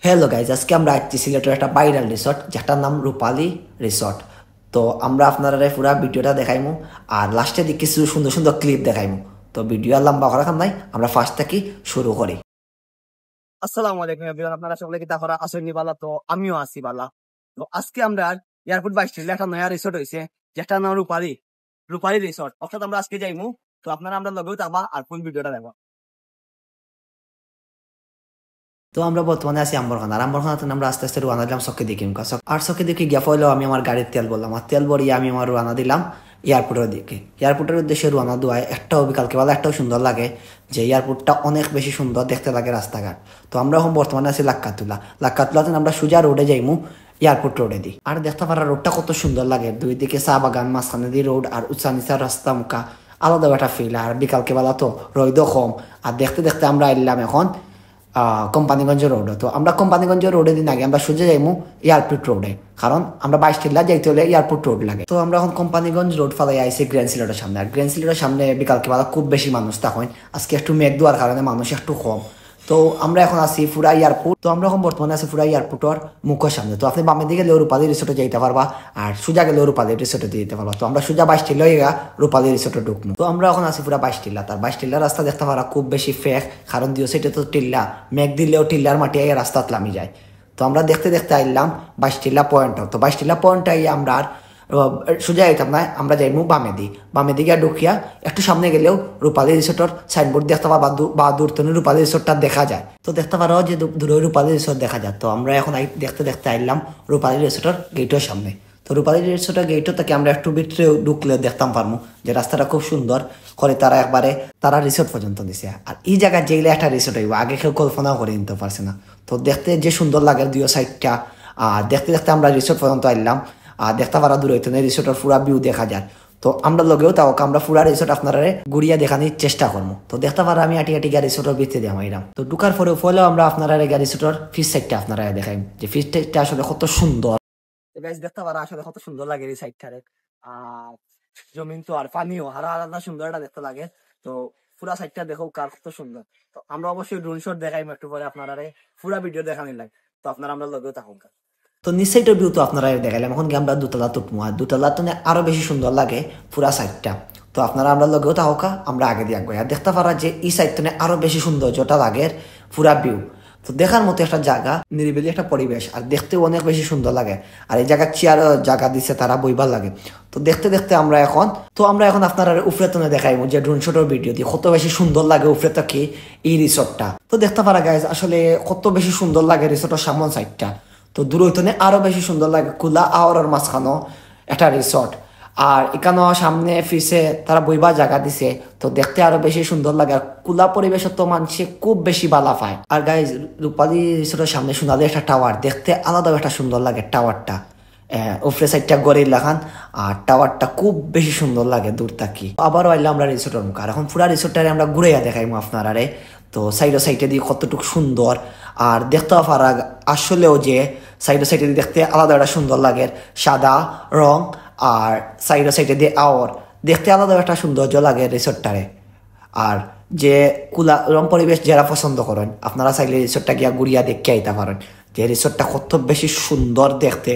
Hello guys, আজকে আমরা আসছি সিলেটের একটা ভাইরাল রিসর্ট যেটার নাম রূপালী রিসর্ট। তো আমরা আপনারা পুরা ভিডিওটা দেখাইমু আর লাস্টে দিকে কিছু সুন্দর সুন্দর ক্লিপ দেখাইমু। তো ভিডিও আর লম্বা করা কাম নাই, আমরা ফার্স্ট থেকে শুরু করি। আসসালামু আলাইকুম এভরিওয়ান, আপনারা সকলে কি তাহরা আসেননি বালা? তো আমিও আছি বালা। তো আজকে আমরা এয়ারপোর্ট বাইশ একটা নয়া রিসর্ট হয়েছে যেটার নাম রূপালী রিসর্ট। অর্থাৎ আমরা আজকে যাইমু। তো আপনারা আমরা লগেও থাকবা আর ফুল ভিডিওটা দেখবা। তো আমরা বর্তমানে আছি আম্বরখানা, আর আম্বরখানাতে আমরা আস্তে আস্তে রওনা দিলাম চকে দিকে। আর চকে দিকে গিয়া ফলেও আমি আমার গাড়ির তেল বললাম, আর তেল ভরিয়ে আমি আমার রওনা দিলাম এয়ারপোর্টের দিকে। এয়ারপোর্টের উদ্দেশ্যে রওনা দেওয়ায় একটাও বিকালকে বেলা একটাও সুন্দর লাগে, যে এয়ারপোর্টটা অনেক বেশি সুন্দর দেখতে লাগে রাস্তাঘাট। তো আমরা এখন বর্তমানে আছি লাক্কাতুলাতে আমরা সোজা রোডে যাইমু, এয়ারপোর্ট রোডে দিই। আর দেখতে পারা রোডটা কত সুন্দর লাগে, দুই দিকে চা বাগান, মাঝখানে দিয়ে রোড আর উঁচা নিচা রাস্তা মুখা, আলাদা একটা ফিল। আর বিকালকে বেলা তো রোদও কম, আর দেখতে দেখতে আমরা এলাম এখন কোম্পানিগঞ্জ রোডে। তো আমরা কোম্পানিগঞ্জ রোডে দিন আগে আমরা সোজা যাইমু এয়ারপোর্ট রোডে, কারণ আমরা 22 টিল্লা যাইতে হলে এয়ারপোর্ট রোড লাগে। তো আমরা এখন কোম্পানিগঞ্জ রোড ফালাই আইসি গ্র্যান্ড সিলেটের সামনে। আর গ্র্যান্ড সিলেটের সামনে বিকালকে বেলা খুব বেশি মানুষ তখন, আজকে একটু মেঘ দেওয়ার কারণে মানুষ একটু কম। তো আমরা এখন আছি পুরা এয়ারপোর্ট। তো আমরা এখন বর্তমানে আছি পুরা এয়ারপোর্টের মুখের সামনে। তো আপনি বামে দিকে গেলেও রূপালী রিসোর্টে যেতে পারবা, আর সোজা গেলেও রূপালী রিসোর্টে যেতে পারবা। তো আমরা সোজা 22 টিল্লা হয়ে রূপালী রিসোর্টে ঢুকবো। তো আমরা এখন আছি পুরা 22 টিল্লা। তার 22 টিল্লা রাস্তা দেখতে পারা খুব বেশি ফেক, কারণ দিও সেটা তো টিল্লা, মেঘ দিলেও টিল্লার মাটি আইয়া রাস্তা নামি যায়। তো আমরা দেখতে দেখতে আইলাম 22 টিল্লা পয়েন্ট। তো 22 টিল্লা পয়েন্ট আই আমরা সোজা আইতাম না, আমরা যাইমু বামে দিকে ঢুকিয়া একটু সামনে গেলেও রূপালী রিসোর্টের সাইনবোর্ড দেখতে পাবা, বা দূর থেকে রূপালী রিসোর্টটা দেখা যায়। তো দেখতে পারো যে দূরে রূপালী রিসোর্ট দেখা যায়। তো আমরা এখন দেখতে দেখতে আইলাম রূপালী রিসোর্টের গেটের সামনে। তো রূপালী রিসোর্টের গেটও থেকে আমরা একটু ভিতরে ঢুকলে দেখতাম পারবো যে রাস্তাটা খুব সুন্দর করে তারা রিসোর্ট পর্যন্ত দিছে। আর এই জায়গায় যেগুলো একটা রিসোর্ট হইব আগে কেউ কল্পনাও করে নিতে পারছে না। তো দেখতে যে সুন্দর লাগে দুই সাইডটা, আর দেখতে দেখতে আমরা রিসোর্ট পর্যন্ত আইলাম। আর দেখতে পারা দূর হইতে রিসোর্টের পুরা ভিউ দেখা যায়। তো আমরা লগেও তাও আমরা পুরা রিসোর্ট আপনারা ঘুরিয়া দেখানোর চেষ্টা করবো। তো দেখতে পারা আমি আটি রিসোর্টের ভিতরে দিয়ে মাইরাম। তো ঢুকার পরে ফলেও আমরা আপনারা রিসোর্টের ফিস সাইডটা আপনারা দেখাই, যে ফিস সাইডটা আসলে কত সুন্দর। দেখতে পারা আসলে কত সুন্দর লাগে এই সাইডটারে। আর জমিন তো আর পানিও হারা আলাদা সুন্দর এটা দেখতে লাগে। তো পুরা সাইডটা দেখো কার কত সুন্দর। তো আমরা অবশ্যই ড্রোন শট দেখাইম একটু পরে আপনারা পুরা ভিডিও দেখানি লাগে। তো আপনারা আমরা লগেও থাকুন। তো নিচ সাইডের ভিউ তো আপনারা দেখাইলাম, এখন কি আমরা দুতলা তুটমু, আর দুতলা তো আরো বেশি সুন্দর লাগে পুরা সাইডটা। তো আপনারা আমরা লগেও থাকা আমরা আগে দিয়ে আগে আর দেখতে পারা যে এই সাইডটা আরো বেশি সৌন্দর্যটা লাগে পুরা ভিউ। তো দেখার মতো একটা জায়গা, নিরিবিলি একটা পরিবেশ, আর দেখতেও অনেক বেশি সুন্দর লাগে। আর এই জায়গার চেয়ার জায়গা দিচ্ছে তারা বইবার লাগে। তো দেখতে দেখতে আমরা এখন আপনারা উপরে তো দেখাইবো যে ড্রোন শটের ভিডিও দিয়ে কত বেশি সুন্দর লাগে উপরে থেকে এই রিসোর্টটা। তো দেখতে পারা গাইজ আসলে কত বেশি সুন্দর লাগে রিসোর্টের সামন সাইডটা। তো দূরত্বনে আরো বেশি সুন্দর লাগে, খোলা আওয়ার মাঝখানো একটা রিসর্ট, আর এখানেও সামনে ফিসে তারা বইবা জায়গা দিছে। তো দেখতে আরো বেশি সুন্দর লাগে, আর খোলা পরিবেশ তো মানুষে খুব বেশি বালা পায়। আর গাইজ রূপালী রিসোর্টের সামনে সোনালি একটা টাওয়ার, দেখতে আলাদা একটা সুন্দর লাগে টাওয়ারটা, উপরে সাইডটা গড়ে লাগান, আর টাওয়ারটা খুব বেশি সুন্দর লাগে দূর থাকি। আবারও আইলাম আমরা রিসোর্টের মুখ, আর এখন পুরা রিসোর্টটারে আমরা ঘুরাইয়া দেখাইমু আপনারা। তো সাইডে দিয়ে কতটুকু সুন্দর, আর দেখতে পারা আসলেও যে সাইডে দিয়ে দেখতে আলাদা একটা সুন্দর লাগে, সাদা রং আর সাইডে দিয়ে আওয়ার দেখতে আলাদা একটা সৌন্দর্য লাগে রিসোর্টটারে। আর যে কুলা রং পরিবেশ যারা পছন্দ করেন আপনারা চাইলে রিসোর্টটা গিয়া ঘুরিয়া দেখে আইতে পারেন, যে রিসোর্টটা কত বেশি সুন্দর দেখতে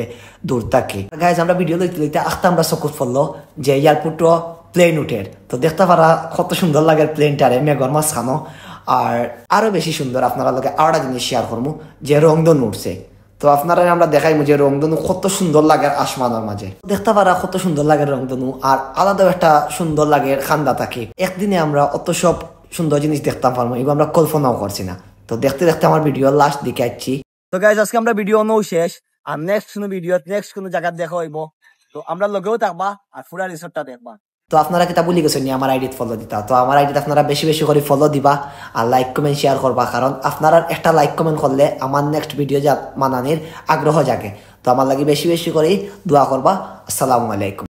দূর থাকে। গাইজ আমরা ভিডিও লইতে আস্তে আমরা চকুত পড়লো যে এয়ারপোর্ট প্লেন উঠে। তো দেখতে পারা কত সুন্দর লাগে প্লেনটারে মেঘর মাঝখানো। আর আরো বেশি সুন্দর আপনারা লোকে আরেকটা জিনিস শেয়ার করবো, যে রংধনু উঠছে। তো আপনারা আমরা দেখাইমু যে রংধনু কত সুন্দর লাগে আসমানের মাঝে, দেখতে পারা কত সুন্দর লাগে রংধনু। আর আলাদা একটা সুন্দর লাগে খান্দা থাকে। একদিনে আমরা অত সব সুন্দর জিনিস দেখতাম পারবো, এগুলো আমরা কল্পনাও করছি না। তো দেখতে দেখতে আমার ভিডিও লাস্ট দিকে আসছি। তো গাইজ আজকে আমরা ভিডিও নও শেষ, আর নেক্সট কোনো জায়গা দেখা হইব। তো আমরা লগেও থাকবা আর পুরা রিসোর্টটা দেখবা। তো আপনারা কিতা বলি গেছেন আমার আইডিত ফলো দিতা। তো আমার আইডিতে আপনারা বেশি বেশি করে ফলো দিবা, আর লাইক কমেন্ট শেয়ার করবা, কারণ আপনারা একটা লাইক কমেন্ট করলে আমার নেক্সট ভিডিও মানানির আগ্রহ জাগে। তো আমার লাগে বেশি বেশি করে দোয়া করবা। আসসালামু আলাইকুম।